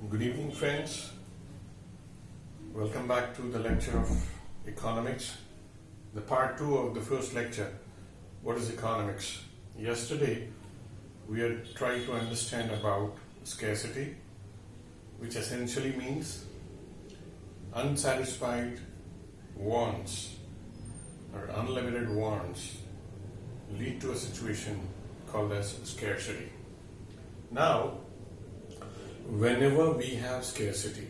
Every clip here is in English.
Good evening, friends. Welcome back to the lecture of economics, the part 2 of the first lecture. What is economics? Yesterday, we had tried to understand about scarcity, which essentially means unsatisfied wants or unlimited wants lead to a situation called as scarcity. Now, whenever we have scarcity,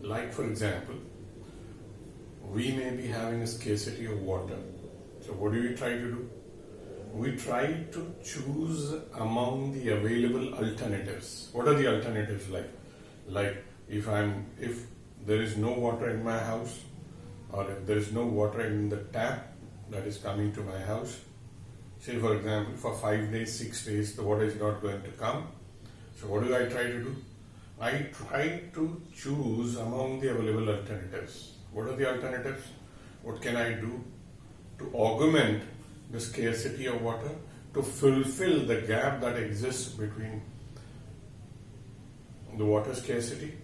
like for example, we may be having a scarcity of water. So what do we try to do? We try to choose among the available alternatives. What are the alternatives like? Like if there is no water in my house, or if there is no water in the tap that is coming to my house, say for example, for 5 days, 6 days, the water is not going to come. So what do I try to do? I try to choose among the available alternatives. What are the alternatives? What can I do to augment the scarcity of water, to fulfill the gap that exists between the water scarcity?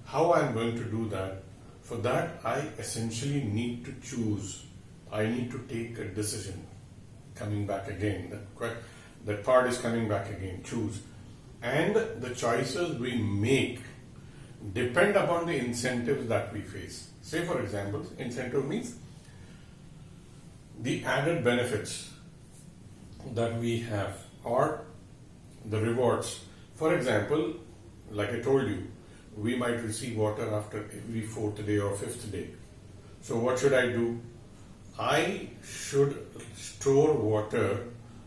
How I am going to do that? For that, I essentially need to choose. I need to take a decision. Coming back again, that part is coming back again. Choose. And the choices we make depend upon the incentives that we face. Say for example, incentive means the added benefits that we have or the rewards. For example, like I told you, we might receive water after every 4th day or 5th day. So what should I do? I should store water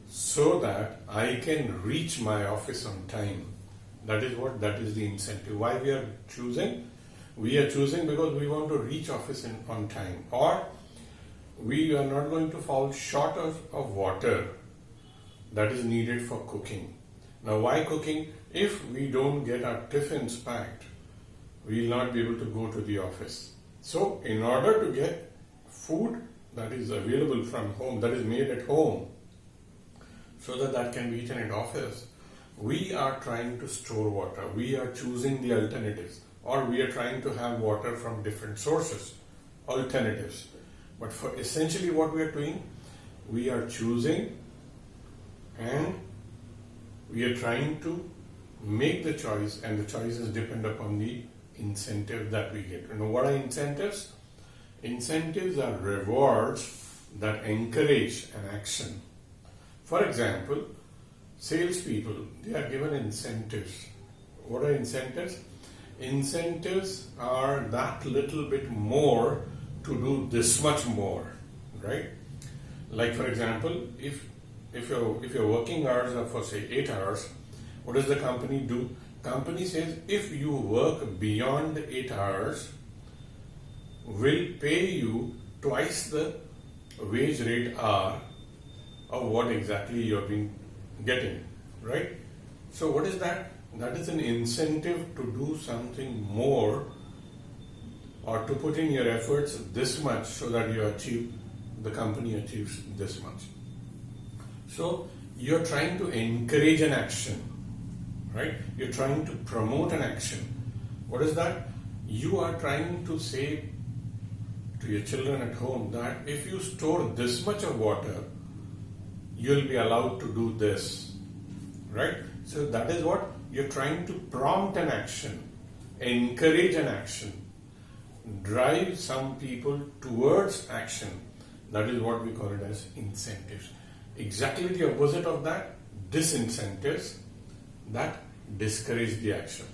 so that I can reach my office on time. That is the incentive. Why we are choosing? We are choosing because we want to reach office on time, or we are not going to fall short of water that is needed for cooking. Now why cooking? If we don't get our tiffins packed, we will not be able to go to the office. So in order to get food that is available from home, that is made at home, so that can be eaten in office, we are trying to store water. We are choosing the alternatives, or we are trying to have water from different sources, alternatives. But for essentially what we are doing, we are choosing and we are trying to make the choice, and the choices depend upon the incentive that we get. You know what are incentives? Incentives are rewards that encourage an action. For example, salespeople, they are given incentives. What are incentives? Incentives are that little bit more to do this much more, right? Like for example, if your working hours are for say 8 hours, what does the company do? Company says if you work beyond 8 hours, we'll pay you twice the wage rate hour of what exactly you've been getting, right? So what is that? That is an incentive to do something more, or to put in your efforts this much so that the company achieves this much. So you're trying to encourage an action, right? You're trying to promote an action. What is that? You are trying to say to your children at home that if you store this much of water, you'll be allowed to do this, right? So that is what you're trying to prompt an action, encourage an action, drive some people towards action. That is what we call it as incentives. Exactly the opposite of that, disincentives that discourage the action.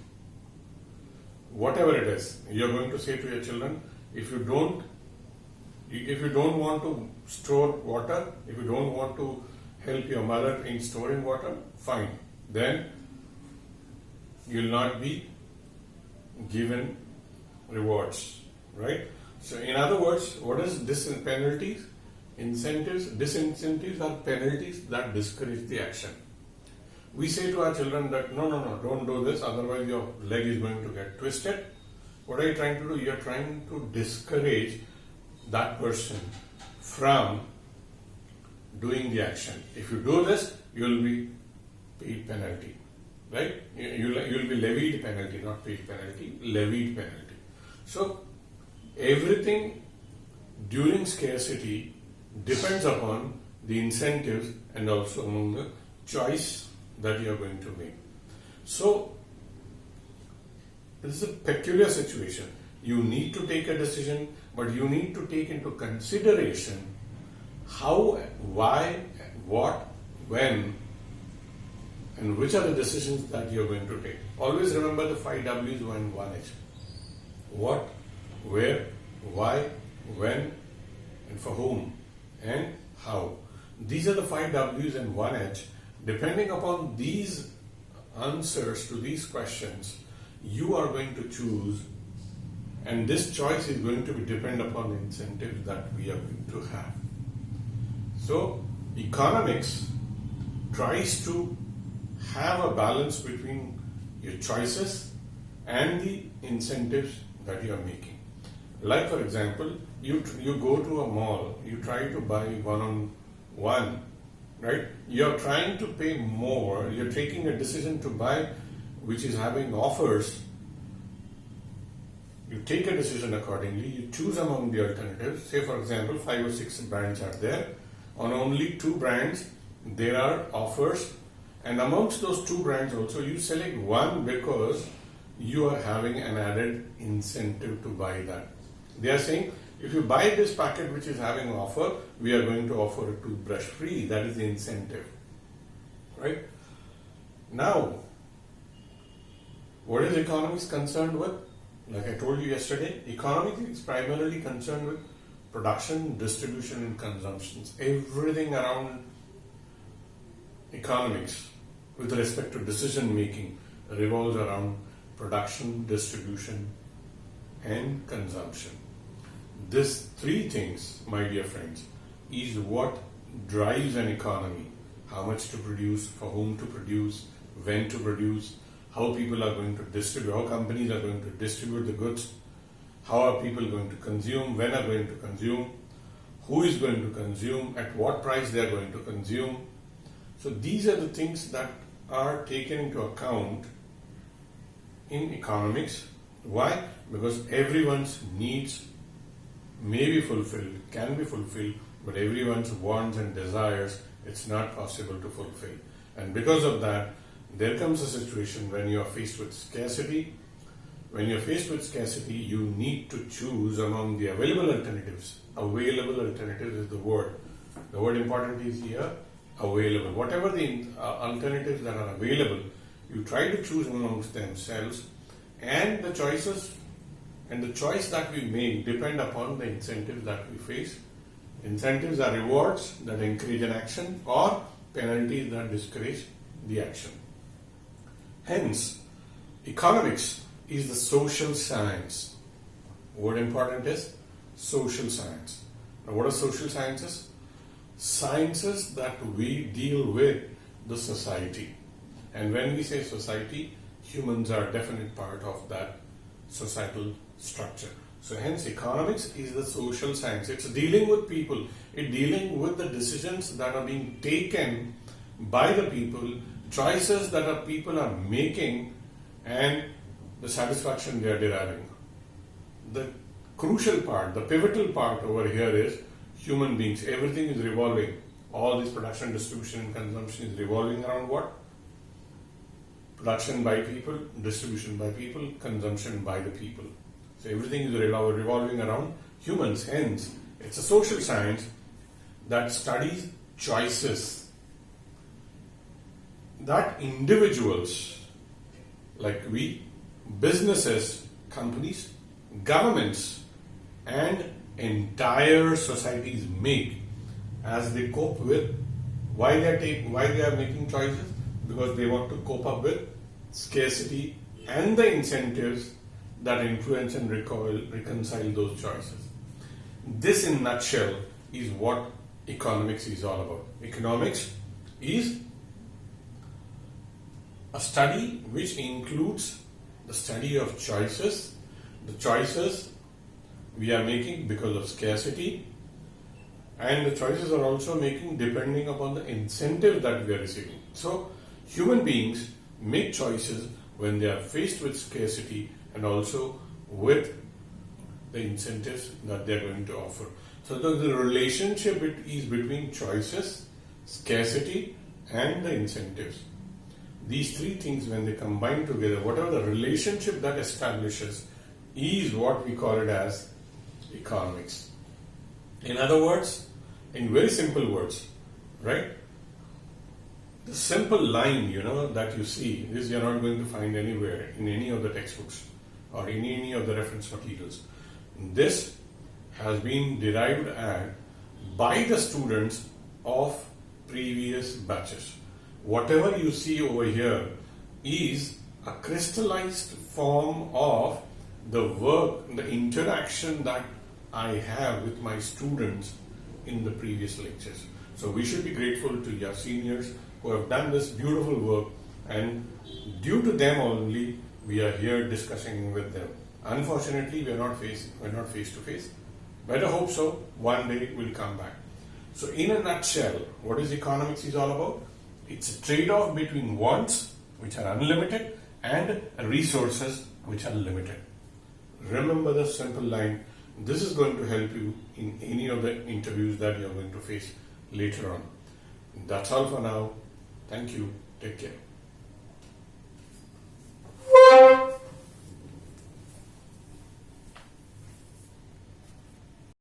Whatever it is, you're going to say to your children, if you don't want to store water, if you don't want to help your mother in storing water, fine. Then you'll not be given rewards, right? So in other words, what is penalties? Incentives. Disincentives are penalties that discourage the action. We say to our children that no, don't do this, otherwise your leg is going to get twisted. What are you trying to do? You're trying to discourage that person from doing the action. If you do this, you will be paid penalty. right? You'll be levied penalty, not paid penalty, levied penalty. So everything during scarcity depends upon the incentives and also among the choice that you are going to make. So this is a peculiar situation. You need to take a decision, but you need to take into consideration how, why, what, when, and which are the decisions that you are going to take. Always remember the 5 W's and 1 H. What, where, why, when, and for whom, and how. These are the 5 W's and 1 H. Depending upon these answers to these questions, you are going to choose, and this choice is going to be dependent upon the incentives that we are going to have. So, economics tries to have a balance between your choices and the incentives that you are making. Like for example, you go to a mall, you try to buy one-on-one, right? You're trying to pay more, you're taking a decision to buy which is having offers. You take a decision accordingly, you choose among the alternatives. Say for example, 5 or 6 brands are there. On only 2 brands, there are offers, and amongst those 2 brands also, you select one because you are having an added incentive to buy that. They are saying, if you buy this packet which is having an offer, we are going to offer a toothbrush free. That is the incentive, right? Now, what is economics concerned with? Like I told you yesterday, economics is primarily concerned with production, distribution, and consumption. Everything around economics with respect to decision making revolves around production, distribution, and consumption. These 3 things, my dear friends, is what drives an economy. How much to produce, for whom to produce, when to produce, how people are going to distribute, how companies are going to distribute the goods, how are people going to consume, when are going to consume, who is going to consume, at what price they are going to consume. So these are the things that are taken into account in economics. Why? Because everyone's needs may be fulfilled, can be fulfilled, but everyone's wants and desires, it's not possible to fulfill. And because of that, there comes a situation when you are faced with scarcity. When you are faced with scarcity, you need to choose among the available alternatives. Available alternatives is the word. The word important is here, available. Whatever the alternatives that are available, you try to choose amongst themselves, and the choices and the choice that we make depend upon the incentives that we face. Incentives are rewards that encourage an action, or penalties that discourage the action. Hence, economics is the social science. What important is social science. Now, what are social sciences? Sciences that we deal with the society. And when we say society, humans are a definite part of that societal structure. So hence economics is the social science. It's dealing with people. It's dealing with the decisions that are being taken by the people, choices that people are making, and the satisfaction they are deriving. The crucial part, the pivotal part over here is human beings. Everything is revolving. All this production, distribution, and consumption is revolving around what? Production by people, distribution by people, consumption by the people. So everything is revolving around humans. Hence, it's a social science that studies choices that individuals, like we, businesses, companies, governments, and entire societies make as they cope with why they are making choices, because they want to cope up with scarcity and the incentives that influence and reconcile those choices. This in a nutshell is what economics is all about. Economics is a study which includes the study of choices, the choices we are making because of scarcity, and the choices are also making depending upon the incentive that we are receiving. So human beings make choices when they are faced with scarcity and also with the incentives that they are going to offer. So the relationship is between choices, scarcity, and the incentives. These three things, when they combine together, whatever the relationship that establishes is what we call it as economics. In other words, in very simple words, right? The simple line, that you see, this you're not going to find anywhere in any of the textbooks or in any of the reference materials. This has been derived by the students of previous batches. Whatever you see over here is a crystallized form of the work, the interaction that I have with my students in the previous lectures. So we should be grateful to your seniors who have done this beautiful work, and due to them only we are here discussing with them. Unfortunately, we're not face to face. Better hope so. One day we'll come back. So in a nutshell, what is economics is all about? It's a trade-off between wants, which are unlimited, and resources, which are limited. Remember the simple line. This is going to help you in any of the interviews that you're going to face later on. That's all for now. Thank you. Take care.